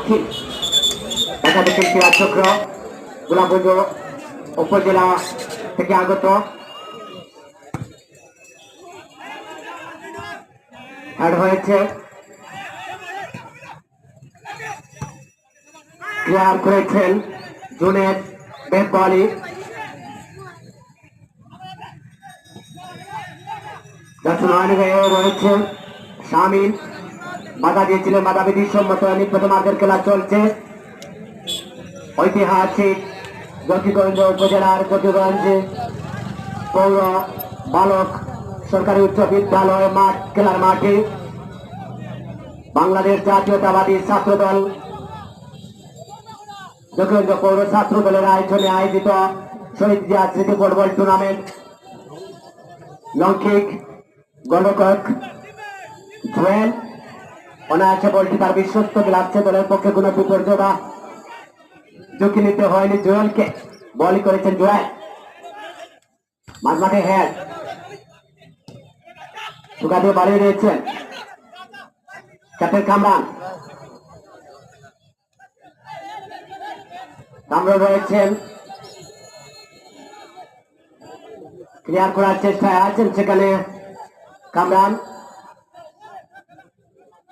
দক্ষিণ ঢাকা দক্ষিণ ক্রীড়া চক্র গোলাপগঞ্জ উপজেলা থেকে আগত অ্যাড হয়েছে। ক্লিয়ার করেছেন জুনেদ বেবলি। রয়েছে শামিল, বাধা দিয়েছিলেন, বাধা বিধি সম্মত প্রথম আগের খেলা চলছে। ঐতিহাসিক জকিগঞ্জ উপজেলার জকিগঞ্জ পৌর বালক সরকারি উচ্চ বিদ্যালয় মাঠ খেলার মাঠে বাংলাদেশ জাতীয়তাবাদী ছাত্র দল জকিগঞ্জ পৌর ছাত্র দলের আয়োজনে আয়োজিত শহীদ জিয়া স্মৃতি ফুটবল টুর্নামেন্ট লৌকিক গণকক জুয়েল অনায়াসে বলটি তার বিশ্বস্ত লাগছে। দলের পক্ষে কোনো বিপর্যয় বা ঝুঁকি নিতে হয়নি জুয়েলকে। বলই করেছেন জুয়েল, মাঝমাঠে হেড সুগা দিয়ে বাড়িয়ে দিয়েছেন ক্যাপ্টেন কামরান। কামরান রয়েছেন, ক্লিয়ার করার চেষ্টায় আছেন সেখানে কামরান।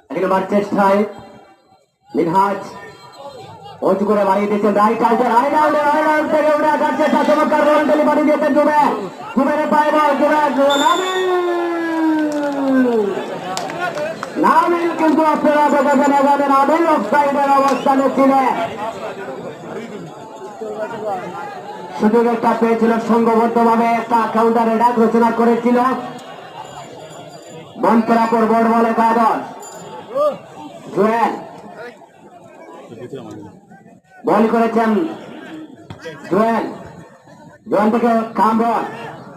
এক নম্বর চেষ্টায় মিনহাজ অজু করে বাড়িয়ে দিয়েছেন রাইট আউটে, রাইট আউটে রাইট থেকে উঠে আসার চেষ্টা, চমৎকার রোল ডেলিভারি দিয়েছেন জুবের। জুবের পায় বল, জুবের নামিল কিন্তু আপনারা বোঝাতে না জানেন আমিল অফসাইডের অবস্থানে ছিলেন। সুযোগ একটা পেয়েছিল, সংঘবদ্ধ ভাবে একটা কাউন্টার অ্যাটাক রচনা করেছিল মন্তরাপুর বোর্ড বলে একাদশ। জুয়েল বল করেছেন, জুয়েল জুয়েল থেকে কামরন,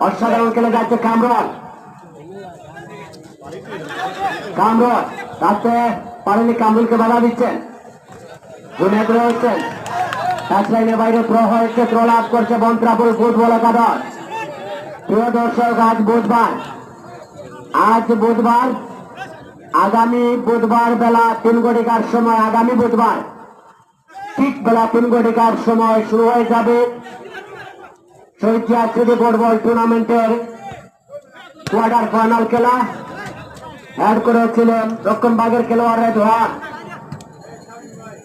অসাধারণ খেলে যাচ্ছে কামরন। কামরন তাতে পারেনি, কামরুলকে বাধা দিচ্ছেন। জুনেদ রয়েছেন, টাচ লাইনের বাইরে থ্রো হয়েছে, থ্রো লাভ করছে মন্তরাপুর ফুটবল একাদশ। প্রিয় দর্শক, আজ বুধবার আগামী বুধবার বেলা 3 ঘটিকার সময়, আগামী বুধবার ঠিক বেলা 3 ঘটিকার সময় শুরু হয়ে যাবে শহীদ জিয়া স্মৃতি ফুটবল টুর্নামেন্টের কোয়ার্টার ফাইনাল খেলা। অ্যাড করেছিলেন দক্ষিণবাগের খেলোয়াড় রেদওয়ান।